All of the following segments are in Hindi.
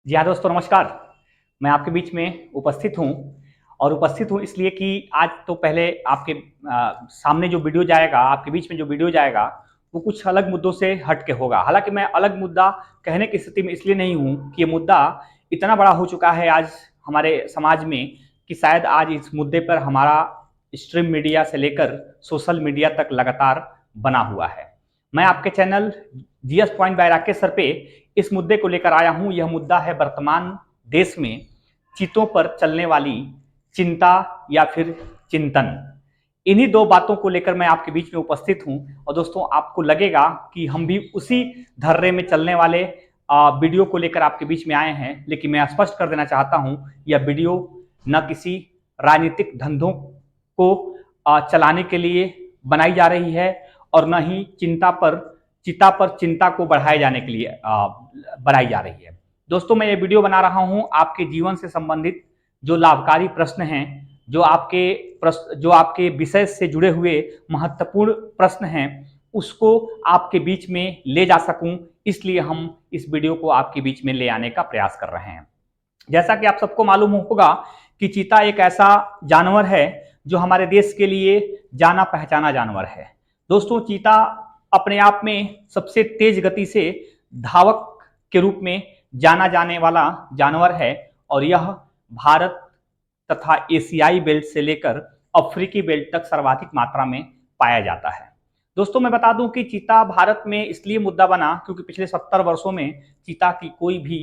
जी हाँ दोस्तों, नमस्कार। मैं आपके बीच में उपस्थित हूँ और उपस्थित हूँ इसलिए कि आज तो पहले आपके सामने जो वीडियो जाएगा, आपके बीच में जो वीडियो जाएगा, वो कुछ अलग मुद्दों से हट के होगा। हालाँकि मैं अलग मुद्दा कहने की स्थिति में इसलिए नहीं हूँ कि ये मुद्दा इतना बड़ा हो चुका है आज हमारे समाज में कि शायद आज इस मुद्दे पर हमारा स्ट्रीम मीडिया से लेकर सोशल मीडिया तक लगातार बना हुआ है। मैं आपके channel GS point by Rakesh sir पे इस मुद्दे को लेकर आया हूं। यह मुद्दा है वर्तमान देश में चितों पर चलने वाली चिंता या फिर चिंतन। इन्हीं दो बातों को लेकर मैं आपके बीच में उपस्थित हूं और दोस्तों आपको लगेगा कि हम भी उसी धर्रे में चलने वाले वीडियो को लेकर आपके बीच में आए हैं, लेकिन मैं स्पष्ट कर देना चाहता हूं यह वीडियो न किसी राजनीतिक धंधों को चलाने के लिए बनाई जा रही है और न ही चिता पर चिंता को बढ़ाए जाने के लिए बनाई जा रही है। दोस्तों मैं ये वीडियो बना रहा हूं आपके जीवन से संबंधित जो लाभकारी प्रश्न हैं, जो आपके विषय से जुड़े हुए महत्वपूर्ण प्रश्न हैं, उसको आपके बीच में ले जा सकूं, इसलिए हम इस वीडियो को आपके बीच में ले आने का प्रयास कर रहे हैं। जैसा कि आप सबको मालूम होगा कि चीता एक ऐसा जानवर है जो हमारे देश के लिए जाना पहचाना जानवर है। दोस्तों चीता अपने आप में सबसे तेज गति से धावक के रूप में जाना जाने वाला जानवर है और यह भारत तथा एशियाई बेल्ट से लेकर अफ्रीकी बेल्ट तक सर्वाधिक मात्रा में पाया जाता है। दोस्तों मैं बता दूं कि चीता भारत में इसलिए मुद्दा बना क्योंकि पिछले 70 वर्षों में चीता की कोई भी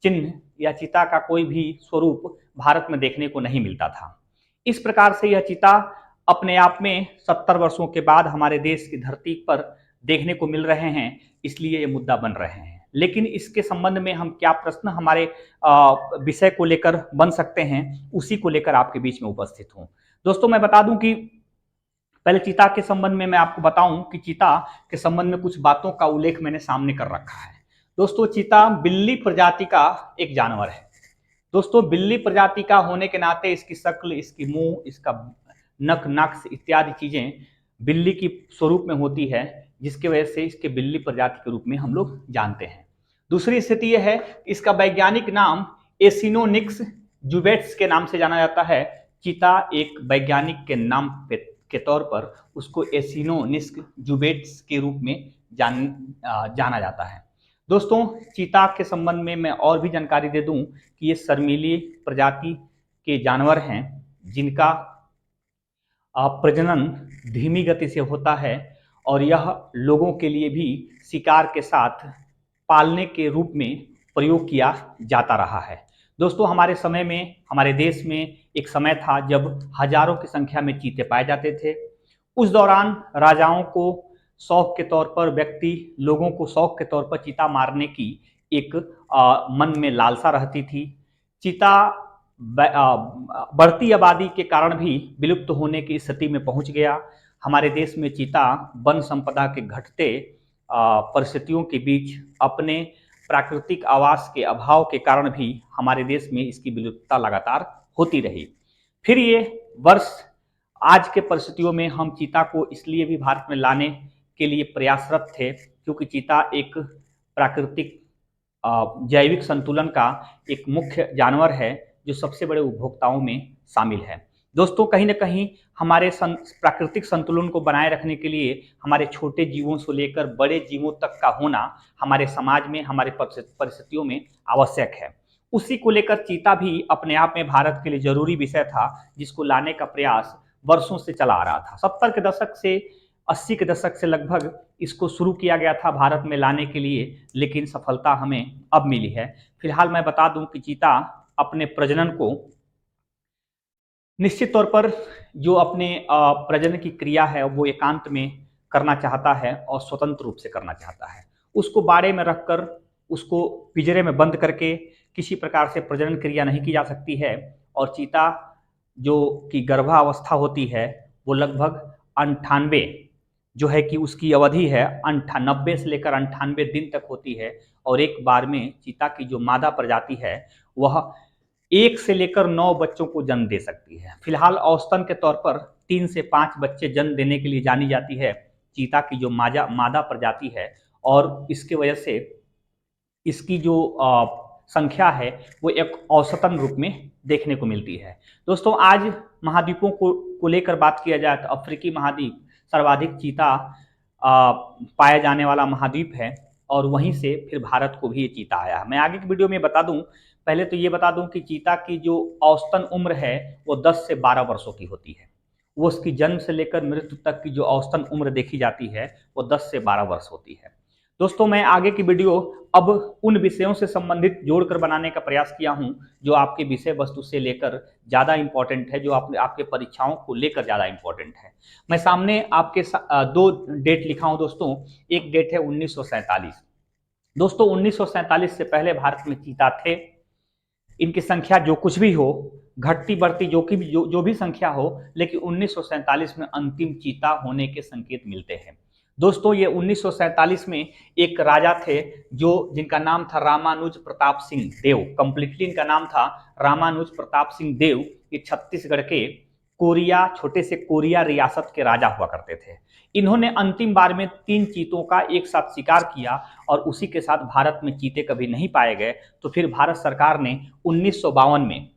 चिन्ह या चीता का कोई भी स्वरूप भारत में देखने को नहीं मिलता था। इस प्रकार से यह चीता अपने आप में 70 वर्षों के बाद हमारे देश की धरती पर देखने को मिल रहे हैं, इसलिए ये मुद्दा बन रहे हैं। लेकिन इसके संबंध में हम क्या प्रश्न हमारे विषय को लेकर बन सकते हैं, उसी को लेकर आपके बीच में उपस्थित हूं। दोस्तों मैं बता दूं कि पहले चीता के संबंध में मैं आपको बताऊं कि चीता के संबंध में कुछ बातों का उल्लेख मैंने सामने कर रखा है। दोस्तों चीता बिल्ली प्रजाति का एक जानवर है। दोस्तों बिल्ली प्रजाति का होने के नाते इसकी शक्ल, इसकी मुंह, इसका नक, नाक इत्यादि चीजें बिल्ली की स्वरूप में होती है, जिसकी वजह से इसके बिल्ली प्रजाति के रूप में हम लोग जानते हैं। दूसरी स्थिति यह है, इसका वैज्ञानिक नाम एसिनोनिक्स जुबेट्स के नाम से जाना जाता है। चीता एक वैज्ञानिक के नाम के तौर पर उसको एसिनोनिक्स जुबेट्स के रूप में जाना जाता है। दोस्तों चीता के संबंध में मैं और भी जानकारी दे दूं कि ये शर्मीली प्रजाति के जानवर हैं जिनका प्रजनन धीमी गति से होता है और यह लोगों के लिए भी शिकार के साथ पालने के रूप में प्रयोग किया जाता रहा है। दोस्तों हमारे समय में, हमारे देश में एक समय था जब हजारों की संख्या में चीते पाए जाते थे। उस दौरान राजाओं को शौक के तौर पर, व्यक्ति लोगों को शौक के तौर पर चीता मारने की एक मन में लालसा रहती थी। चीता बढ़ती आबादी के कारण भी विलुप्त होने की स्थिति में पहुंच गया। हमारे देश में चीता वन संपदा के घटते परिस्थितियों के बीच अपने प्राकृतिक आवास के अभाव के कारण भी हमारे देश में इसकी विलुप्तता लगातार होती रही। फिर ये वर्ष आज के परिस्थितियों में हम चीता को इसलिए भी भारत में लाने के लिए प्रयासरत थे क्योंकि चीता एक प्राकृतिक जैविक संतुलन का एक मुख्य जानवर है जो सबसे बड़े उपभोक्ताओं में शामिल है। दोस्तों कहीं ना कहीं हमारे प्राकृतिक संतुलन को बनाए रखने के लिए हमारे छोटे जीवों से लेकर बड़े जीवों तक का होना हमारे समाज में, हमारे परिस्थितियों में आवश्यक है। उसी को लेकर चीता भी अपने आप में भारत के लिए जरूरी विषय था, जिसको लाने का प्रयास वर्षों से चला आ रहा था। 70 के दशक से 80 के दशक से लगभग इसको शुरू किया गया था भारत में लाने के लिए, लेकिन सफलता हमें अब मिली है। फिलहाल मैं बता दूं कि चीता अपने प्रजनन को निश्चित तौर पर जो अपने प्रजनन की क्रिया है वो एकांत में करना चाहता है और स्वतंत्र रूप से करना चाहता है। उसको बाड़े में रखकर, उसको पिंजरे में बंद करके किसी प्रकार से प्रजनन क्रिया नहीं की जा सकती है। और चीता जो कि गर्भावस्था होती है वो लगभग 98 जो है कि उसकी अवधि है 98 से लेकर 98 दिन तक होती है। और एक बार में चीता की जो मादा प्रजाति है वह 1 से लेकर 9 बच्चों को जन्म दे सकती है। फिलहाल औसतन के तौर पर 3 से 5 बच्चे जन्म देने के लिए जानी जाती है चीता की जो मादा प्रजाति है। और इसके वजह से इसकी जो संख्या है वो एक औसतन रूप में देखने को मिलती है। दोस्तों आज महाद्वीपों को लेकर बात किया जाए तो अफ्रीकी महाद्वीप सर्वाधिक चीता पाया जाने वाला महाद्वीप है और वहीं से फिर भारत को भी ये चीता आया है। मैं आगे की वीडियो में बता दूं, पहले तो ये बता दूं कि चीता की जो औसतन उम्र है वो 10 से 12 वर्षों की होती है। वो उसकी जन्म से लेकर मृत्यु तक की जो औसतन उम्र देखी जाती है वो 10 से 12 वर्ष होती है। दोस्तों मैं आगे की वीडियो अब उन विषयों से संबंधित जोड़कर बनाने का प्रयास किया हूं जो आपके विषय वस्तु से लेकर ज़्यादा इंपॉर्टेंट है, जो आपके परीक्षाओं को लेकर ज़्यादा इंपॉर्टेंट है। मैं सामने आपके दो डेट लिखा हूं दोस्तों। एक डेट है 1947। दोस्तों 1947 से पहले भारत में चीता थे। इनकी संख्या जो कुछ भी हो, घटती बढ़ती जो भी संख्या हो, लेकिन 1947 में अंतिम चीता होने के संकेत मिलते हैं। दोस्तों ये 1947 में एक राजा थे जो जिनका नाम था रामानुज प्रताप सिंह देव। कंप्लीटली इनका नाम था रामानुज प्रताप सिंह देव। ये छत्तीसगढ़ के कोरिया, छोटे से कोरिया रियासत के राजा हुआ करते थे। इन्होंने अंतिम बार में 3 चीतों का एक साथ शिकार किया और उसी के साथ भारत में चीते कभी नहीं पाए गए। तो फिर भारत सरकार ने 1952 में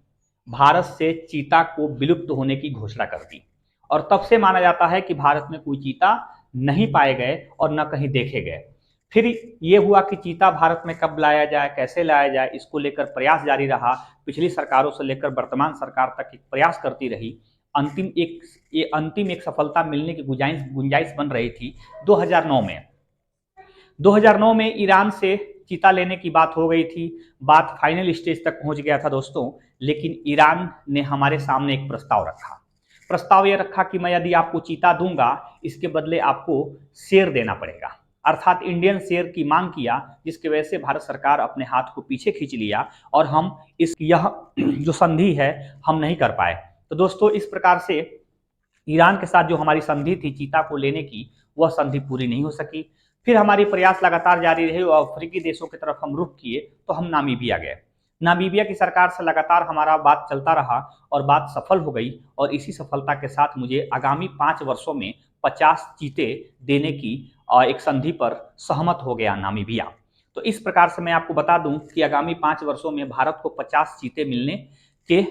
भारत से चीता को विलुप्त होने की घोषणा कर दी और तब से माना जाता है कि भारत में कोई चीता नहीं पाए गए और न कहीं देखे गए। फिर ये हुआ कि चीता भारत में कब लाया जाए, कैसे लाया जाए, इसको लेकर प्रयास जारी रहा। पिछली सरकारों से लेकर वर्तमान सरकार तक एक प्रयास करती रही। अंतिम एक सफलता मिलने की गुंजाइश बन रही थी 2009 में। 2009 में ईरान से चीता लेने की बात हो गई थी। बात फाइनल स्टेज तक पहुंच गया था दोस्तों, लेकिन ईरान ने हमारे सामने एक प्रस्ताव रखा। प्रस्ताव यह रखा कि मैं यदि आपको चीता दूंगा, इसके बदले आपको शेर देना पड़ेगा, अर्थात इंडियन शेर की मांग किया, जिसकी वजह से भारत सरकार अपने हाथ को पीछे खींच लिया और हम यह जो संधि है हम नहीं कर पाए। तो दोस्तों इस प्रकार से ईरान के साथ जो हमारी संधि थी चीता को लेने की, वह संधि पूरी नहीं हो सकी। फिर हमारी प्रयास लगातार जारी रहे और अफ्रीकी देशों की तरफ हम रुख किए तो हम नामीबिया गए। नामीबिया की सरकार से लगातार हमारा बात चलता रहा और बात सफल हो गई और इसी सफलता के साथ मुझे आगामी 5 वर्षों में 50 चीते देने की एक संधि पर सहमत हो गया नामीबिया। तो इस प्रकार से मैं आपको बता दूं कि आगामी 5 वर्षों में भारत को 50 चीते मिलने के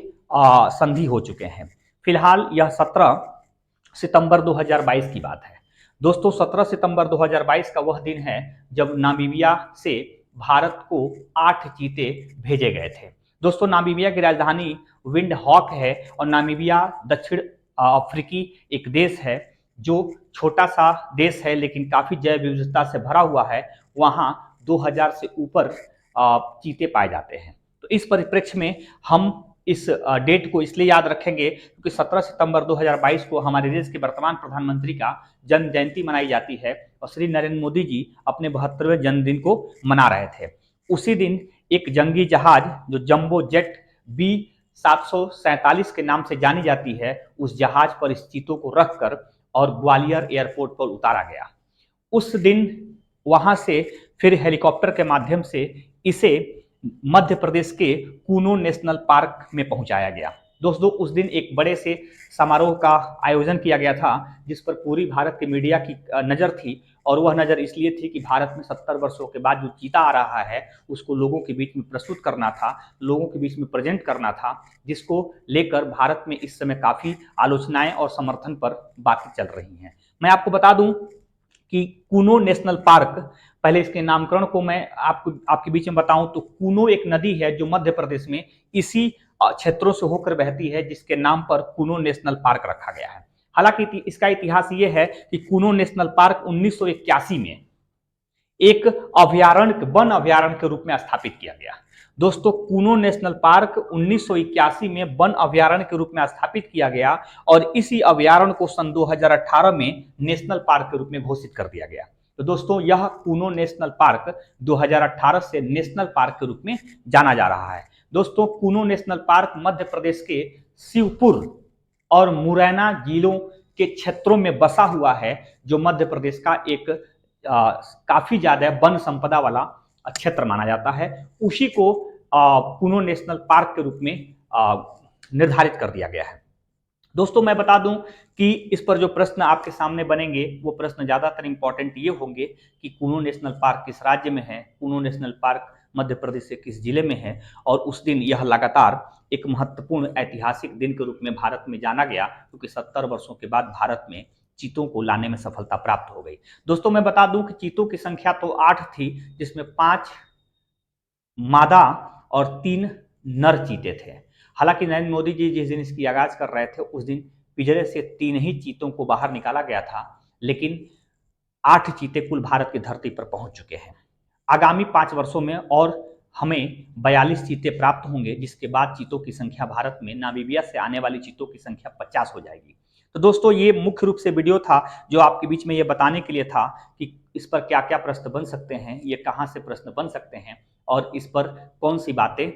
संधि हो चुके हैं। फिलहाल यह 17 सितंबर 2022 की बात है। दोस्तों 17 सितंबर 2022 का वह दिन है जब नामीबिया से भारत को 8 चीते भेजे गए थे। दोस्तों नामीबिया की राजधानी विंड हॉक है और नामीबिया दक्षिण अफ्रीकी एक देश है जो छोटा सा देश है लेकिन काफी जैव विविधता से भरा हुआ है। वहाँ 2000 से ऊपर चीते पाए जाते हैं। तो इस परिप्रेक्ष्य में हम इस डेट को इसलिए याद रखेंगे क्योंकि 17 सितंबर 2022 को हमारे देश के वर्तमान प्रधानमंत्री का जन्म जयंती मनाई जाती है और श्री नरेंद्र मोदी जी अपने 72वें जन्मदिन को मना रहे थे। उसी दिन एक जंगी जहाज जो जंबो जेट B747 के नाम से जानी जाती है, उस जहाज पर इस चीतों को रखकर और ग्वालियर एयरपोर्ट पर उतारा गया। उस दिन वहां से फिर हेलीकॉप्टर के माध्यम से इसे मध्य प्रदेश के कूनो नेशनल पार्क में पहुंचाया गया। दोस्तों उस दिन एक बड़े से समारोह का आयोजन किया गया था जिस पर पूरी भारत के मीडिया की नज़र थी और वह नज़र इसलिए थी कि भारत में 70 वर्षों के बाद जो चीता आ रहा है उसको लोगों के बीच में प्रस्तुत करना था, लोगों के बीच में प्रेजेंट करना था, जिसको लेकर भारत में इस समय काफ़ी आलोचनाएं और समर्थन पर बातें चल रही हैं। मैं आपको बता दूं कि कूनो नेशनल पार्क, पहले इसके नामकरण को मैं आपके बीच में बताऊं तो कूनो एक नदी है जो मध्य प्रदेश में इसी क्षेत्रों से होकर बहती है जिसके नाम पर कूनो नेशनल पार्क रखा गया है। हालांकि इसका इतिहास ये है कि कूनो नेशनल पार्क 1981 में एक वन अभ्यारण्य के रूप में स्थापित किया गया। दोस्तों कूनो नेशनल पार्क 1981 में वन अभ्यारण्य के रूप में स्थापित किया गया और इसी अभ्यारण्य को सन 2018 में नेशनल पार्क के रूप में घोषित कर दिया गया। तो दोस्तों यह कूनो नेशनल पार्क 2018 से नेशनल पार्क के रूप में जाना जा रहा है। दोस्तों कूनो नेशनल पार्क मध्य प्रदेश के शिवपुर और मुरैना जिलों के क्षेत्रों में बसा हुआ है जो मध्य प्रदेश का एक काफी ज्यादा वन संपदा वाला क्षेत्र माना जाता है। उसी को कूनो नेशनल पार्क के रूप में निर्धारित कर दिया गया है। दोस्तों मैं बता दूं कि इस पर जो प्रश्न आपके सामने बनेंगे वो प्रश्न ज्यादातर इंपॉर्टेंट ये होंगे कि कूनो नेशनल पार्क किस राज्य में है, कूनो नेशनल पार्क मध्य प्रदेश के किस जिले में है। और उस दिन यह लगातार एक महत्वपूर्ण ऐतिहासिक दिन के रूप में भारत में जाना गया, क्योंकि 70 वर्षों के बाद भारत में चीतों को लाने में सफलता प्राप्त हो गई। दोस्तों मैं बता दूं कि चीतों की संख्या तो 8 थी, जिसमें 5 मादा और 3 नर चीते थे। हालांकि नरेंद्र मोदी जी जिस दिन इसकी आगाज कर रहे थे उस दिन पिंजरे से 3 ही चीतों को बाहर निकाला गया था, लेकिन 8 चीते कुल भारत की धरती पर पहुंच चुके हैं। आगामी 5 वर्षों में और हमें 42 चीते प्राप्त होंगे, जिसके बाद चीतों की संख्या भारत में नामीबिया से आने वाली चीतों की संख्या 50 हो जाएगी। तो दोस्तों ये मुख्य रूप से वीडियो था जो आपके बीच में ये बताने के लिए था कि इस पर क्या क्या प्रश्न बन सकते हैं, ये कहाँ से प्रश्न बन सकते हैं और इस पर कौन सी बातें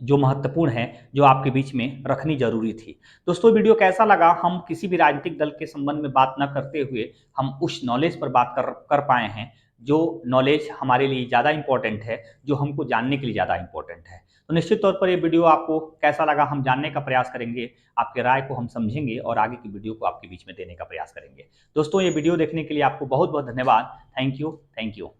जो महत्वपूर्ण है जो आपके बीच में रखनी जरूरी थी। दोस्तों वीडियो कैसा लगा? हम किसी भी राजनीतिक दल के संबंध में बात न करते हुए हम उस नॉलेज पर बात कर पाए हैं जो नॉलेज हमारे लिए ज़्यादा इंपॉर्टेंट है, जो हमको जानने के लिए ज़्यादा इंपॉर्टेंट है। तो निश्चित तौर पर ये वीडियो आपको कैसा लगा हम जानने का प्रयास करेंगे, आपके राय को हम समझेंगे और आगे की वीडियो को आपके बीच में देने का प्रयास करेंगे। दोस्तों ये वीडियो देखने के लिए आपको बहुत बहुत धन्यवाद। Thank you.